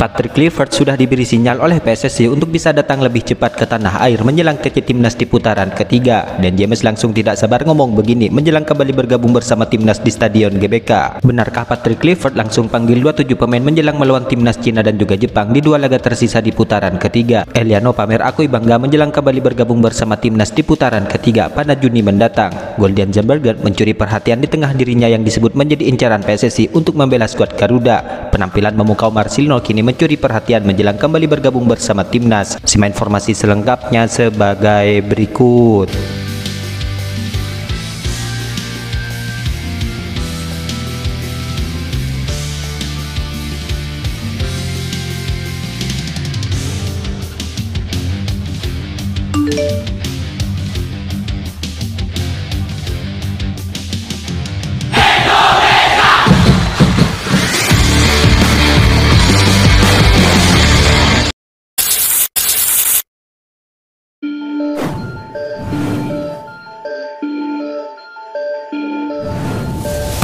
Patrick Kluivert sudah diberi sinyal oleh PSSI untuk bisa datang lebih cepat ke tanah air menjelang kece timnas di putaran ketiga, dan James langsung tidak sabar ngomong begini menjelang kembali bergabung bersama timnas di Stadion GBK. Benarkah Patrick Kluivert langsung panggil 27 pemain menjelang melawan timnas Cina dan juga Jepang di dua laga tersisa di putaran ketiga? Eliano pamer akui bangga menjelang kembali bergabung bersama timnas di putaran ketiga pada Juni mendatang. Golden Zambergen mencuri perhatian di tengah dirinya yang disebut menjadi incaran PSSI untuk membela skuad Garuda. Penampilan memukau Marcelino kini mencuri perhatian menjelang kembali bergabung bersama timnas. Simak informasi selengkapnya sebagai berikut.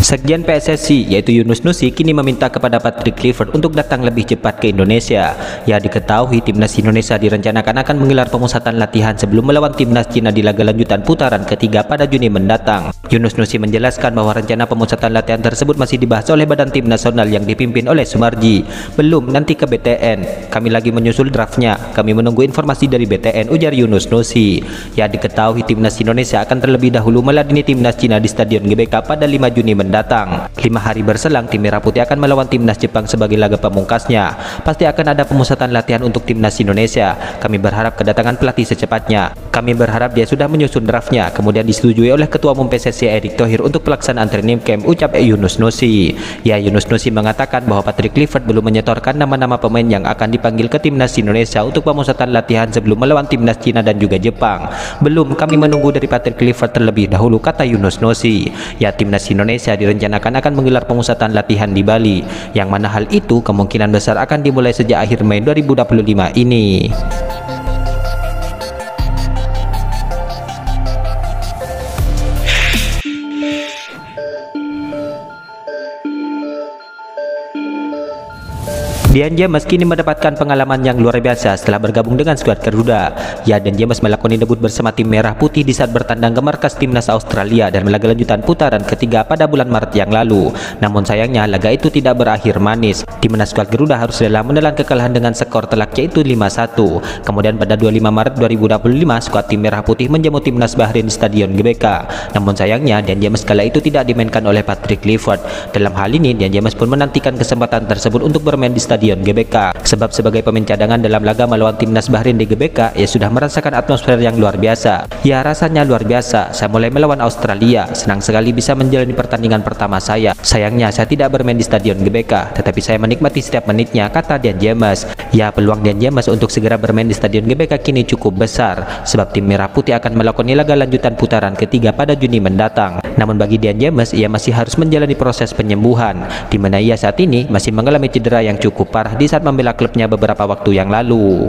Sekjen PSSI yaitu Yunus Nusi kini meminta kepada Patrick Kluivert untuk datang lebih cepat ke Indonesia. Ya, diketahui timnas Indonesia direncanakan akan menggelar pemusatan latihan sebelum melawan timnas Cina di laga lanjutan putaran ketiga pada Juni mendatang. Yunus Nusi menjelaskan bahwa rencana pemusatan latihan tersebut masih dibahas oleh Badan Tim Nasional yang dipimpin oleh Sumarji. Belum, nanti ke BTN. Kami lagi menyusul draftnya. Kami menunggu informasi dari BTN, ujar Yunus Nusi. Ya, diketahui timnas Indonesia akan terlebih dahulu meladeni timnas Cina di Stadion GBK pada 5 Juni mendatang. 5 hari berselang, tim Merah Putih akan melawan timnas Jepang sebagai laga pamungkasnya. Pasti akan ada pemusatan latihan untuk timnas Indonesia. Kami berharap kedatangan pelatih secepatnya. Kami berharap dia sudah menyusun draftnya, kemudian disetujui oleh Ketua Umum PSSI Erick Thohir untuk pelaksanaan training camp, ucap Yunus Nusi. Ya, Yunus Nusi mengatakan bahwa Patrick Kluivert belum menyetorkan nama-nama pemain yang akan dipanggil ke timnas Indonesia untuk pemusatan latihan sebelum melawan timnas Cina dan juga Jepang. Belum, kami menunggu dari Patrick Kluivert terlebih dahulu, kata Yunus Nusi. Ya, timnas Indonesia direncanakan akan menggelar pemusatan latihan di Bali, yang mana hal itu kemungkinan besar akan dimulai sejak akhir Mei 2025 ini. Dian James kini mendapatkan pengalaman yang luar biasa setelah bergabung dengan skuad Garuda. Ya, dan James melakoni debut bersama tim Merah Putih di saat bertandang ke markas timnas Australia dan laga lanjutan putaran ketiga pada bulan Maret yang lalu. Namun sayangnya laga itu tidak berakhir manis. Timnas skuad Garuda harus rela menelan kekalahan dengan skor telak yaitu 5-1. Kemudian pada 25 Maret 2025 skuad tim Merah Putih menjamu timnas Bahrain di Stadion GBK. Namun sayangnya Dian James kala itu tidak dimainkan oleh Patrick Kluivert. Dalam hal ini Dian James pun menantikan kesempatan tersebut untuk bermain di Stadion GBK, sebab sebagai pemain cadangan dalam laga melawan timnas Bahrain di GBK, ia sudah merasakan atmosfer yang luar biasa. Ya, rasanya luar biasa. Saya mulai melawan Australia, senang sekali bisa menjalani pertandingan pertama saya. Sayangnya saya tidak bermain di Stadion GBK, tetapi saya menikmati setiap menitnya, kata Dian James. Ya, peluang Dian James untuk segera bermain di Stadion GBK kini cukup besar, sebab tim Merah Putih akan melakoni laga lanjutan putaran ketiga pada Juni mendatang. Namun bagi Dian James, ia masih harus menjalani proses penyembuhan, di mana ia saat ini masih mengalami cedera yang cukup parah di saat membela klubnya beberapa waktu yang lalu.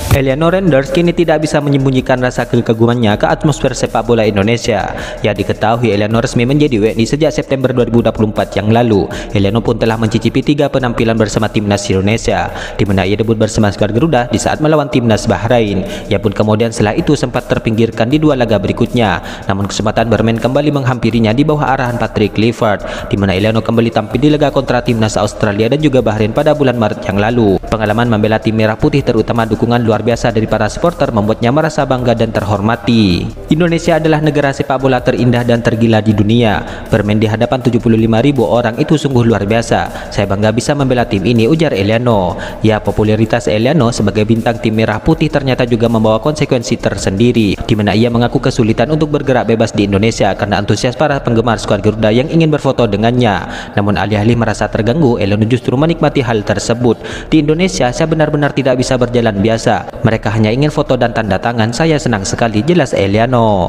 Eliano Renders kini tidak bisa menyembunyikan rasa kekagumannya ke atmosfer sepak bola Indonesia. Ya, diketahui Eliano resmi menjadi WNI sejak September 2024 yang lalu. Eliano pun telah mencicipi 3 penampilan bersama timnas Indonesia, di mana ia debut bersama skuad Garuda di saat melawan timnas Bahrain. Ia pun kemudian setelah itu sempat terpinggirkan di 2 laga berikutnya. Namun kesempatan bermain kembali menghampirinya di bawah arahan Patrick Kluivert, di mana Eliano kembali tampil di laga kontra timnas Australia dan juga Bahrain pada bulan Maret yang lalu. Pengalaman membela tim Merah Putih terutama dukungan luar biasa dari para supporter membuatnya merasa bangga dan terhormati. Indonesia adalah negara sepak bola terindah dan tergila di dunia. Bermain di hadapan 75.000 orang itu sungguh luar biasa. Saya bangga bisa membela tim ini, ujar Eliano. Ya, popularitas Eliano sebagai bintang tim Merah Putih ternyata juga membawa konsekuensi tersendiri, di mana ia mengaku kesulitan untuk bergerak bebas di Indonesia karena antusias para penggemar skuad Garuda yang ingin berfoto dengannya. Namun alih-alih merasa terganggu, Eliano justru menikmati hal tersebut. Di Indonesia, saya benar-benar tidak bisa berjalan biasa. Mereka hanya ingin foto dan tanda tangan. Saya senang sekali, jelas Eliano.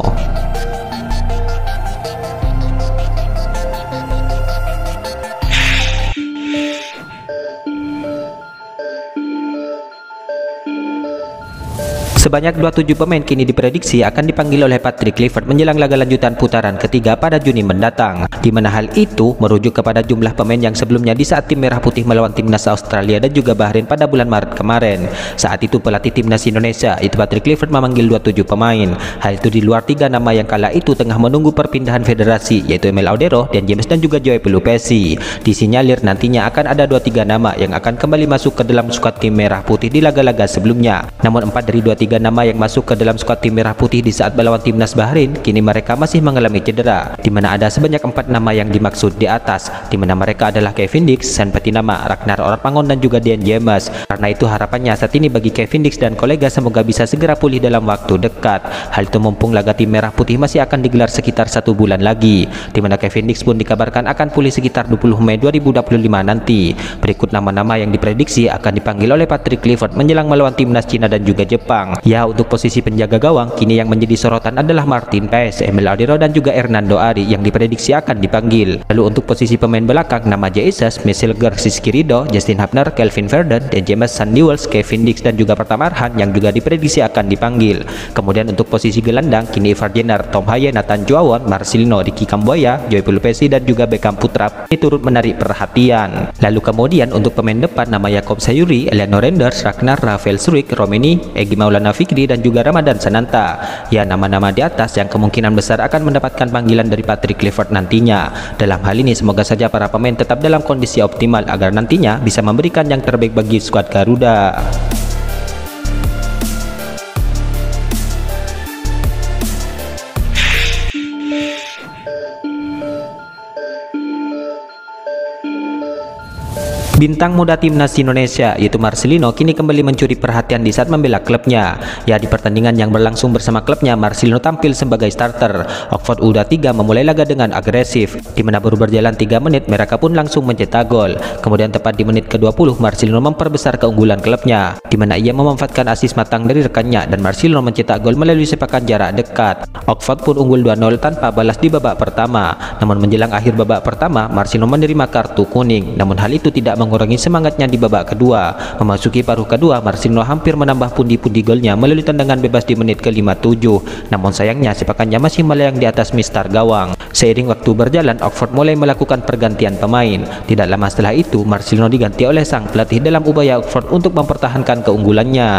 Sebanyak 27 pemain kini diprediksi akan dipanggil oleh Patrick Kluivert menjelang laga lanjutan putaran ketiga pada Juni mendatang, di mana hal itu merujuk kepada jumlah pemain yang sebelumnya di saat tim Merah Putih melawan timnas Australia dan juga Bahrain pada bulan Maret kemarin. Saat itu pelatih timnas Indonesia itu Patrick Kluivert memanggil 27 pemain. Hal itu di luar 3 nama yang kala itu tengah menunggu perpindahan federasi, yaitu Emil Audero, Dan James dan juga Joey Pelupesi. Disinyalir nantinya akan ada 2-3 nama yang akan kembali masuk ke dalam skuad tim Merah Putih di laga-laga sebelumnya. Namun 4 dari 2-3 nama yang masuk ke dalam skuad tim Merah Putih di saat melawan timnas Bahrain, kini mereka masih mengalami cedera, di mana ada sebanyak 4 nama yang dimaksud di atas, di mana mereka adalah Kevin Dix, San Petinama, Ragnar Orpangon dan juga Dan James. Karena itu harapannya saat ini bagi Kevin Dix dan kolega semoga bisa segera pulih dalam waktu dekat. Hal itu mumpung laga tim Merah Putih masih akan digelar sekitar 1 bulan lagi, di mana Kevin Dix pun dikabarkan akan pulih sekitar 20 Mei 2025 nanti. Berikut nama-nama yang diprediksi akan dipanggil oleh Patrick Kluivert menjelang melawan timnas Cina dan juga Jepang. Ya, untuk posisi penjaga gawang kini yang menjadi sorotan adalah Martin Paes, Emil Audero dan juga Hernando Ari yang diprediksi akan dipanggil. Lalu untuk posisi pemain belakang nama Jesus, Michel Garcia-Skirido, Justin Hapner, Kelvin Verdon, Dan James, Sandy Wells, Kevin Dix dan juga Pratama Arhan yang juga diprediksi akan dipanggil. Kemudian untuk posisi gelandang kini Ivar Jenner, Tom Haye, Nathan Juawan, Marcelino, Ricky Kamboya, Joey Pelupesi dan juga Beckham Putra ini turut menarik perhatian. Lalu kemudian untuk pemain depan nama Jakob Sayuri, Eleanor Renders, Ragnar, Rafael Surik, Romeni, Egy Maulana Fikri dan juga Ramadan Sananta. Ya, nama-nama di atas yang kemungkinan besar akan mendapatkan panggilan dari Patrick Kluivert nantinya. Dalam hal ini semoga saja para pemain tetap dalam kondisi optimal agar nantinya bisa memberikan yang terbaik bagi skuad Garuda. Bintang muda timnas Indonesia yaitu Marcelino kini kembali mencuri perhatian di saat membela klubnya. Ya, di pertandingan yang berlangsung bersama klubnya, Marcelino tampil sebagai starter. Oxford U23 memulai laga dengan agresif, di mana baru berjalan 3 menit mereka pun langsung mencetak gol. Kemudian tepat di menit ke-20 Marcelino memperbesar keunggulan klubnya, di mana ia memanfaatkan asis matang dari rekannya dan Marcelino mencetak gol melalui sepakan jarak dekat. Oxford pun unggul 2-0 tanpa balas di babak pertama. Namun menjelang akhir babak pertama, Marcelino menerima kartu kuning. Namun hal itu tidak mengurangi semangatnya di babak kedua. Memasuki paruh kedua, Marcelino hampir menambah pundi-pundi golnya melalui tendangan bebas di menit ke-57. Namun sayangnya sepakannya masih melayang di atas mistar gawang. Seiring waktu berjalan, Oxford mulai melakukan pergantian pemain. Tidak lama setelah itu, Marcelino diganti oleh sang pelatih dalam upaya Oxford untuk mempertahankan keunggulannya.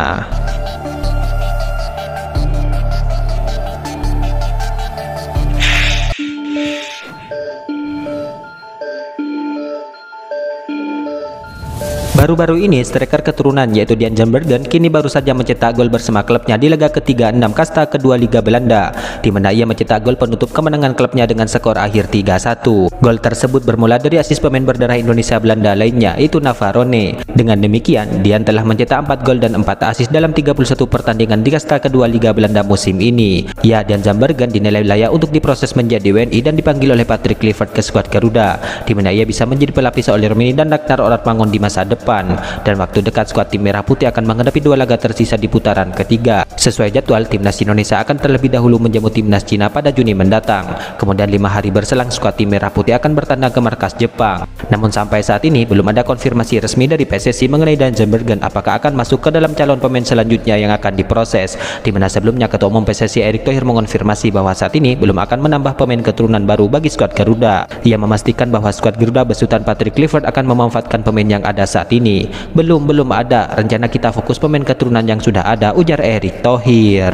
Baru-baru ini striker keturunan yaitu Dean Jambergen kini baru saja mencetak gol bersama klubnya di laga ke-36 kasta kedua Liga Belanda, di mana ia mencetak gol penutup kemenangan klubnya dengan skor akhir 3-1. Gol tersebut bermula dari asis pemain berdarah Indonesia Belanda lainnya yaitu Navarone. Dengan demikian, Dean telah mencetak 4 gol dan 4 asis dalam 31 pertandingan di kasta kedua Liga Belanda musim ini. Ya, Dean Jambergen dinilai layak untuk diproses menjadi WNI dan dipanggil oleh Patrick Kluivert ke skuad Garuda, di mana ia bisa menjadi pelapis oleh Romeni dan Ragnar Orpangon di masa depan. Dan waktu dekat skuad tim Merah Putih akan menghadapi 2 laga tersisa di putaran ketiga. Sesuai jadwal, timnas Indonesia akan terlebih dahulu menjamu timnas Cina pada Juni mendatang. Kemudian 5 hari berselang skuad tim Merah Putih akan bertandang ke markas Jepang. Namun sampai saat ini belum ada konfirmasi resmi dari PSSI mengenai Dan Jambergen apakah akan masuk ke dalam calon pemain selanjutnya yang akan diproses. Di mana sebelumnya Ketua Umum PSSI Erick Thohir mengonfirmasi bahwa saat ini belum akan menambah pemain keturunan baru bagi skuad Garuda. Ia memastikan bahwa skuad Garuda besutan Patrick Kluivert akan memanfaatkan pemain yang ada saat ini. Belum ada, rencana kita fokus pemain keturunan yang sudah ada, ujar Erick Thohir.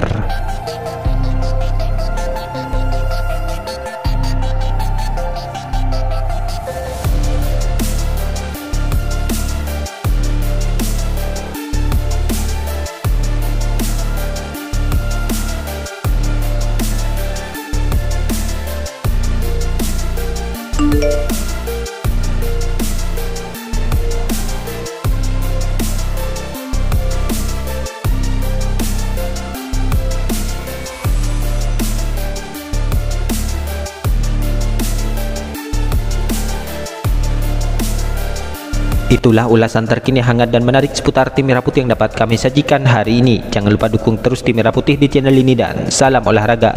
Itulah ulasan terkini hangat dan menarik seputar tim Merah Putih yang dapat kami sajikan hari ini. Jangan lupa dukung terus tim Merah Putih di channel ini dan salam olahraga.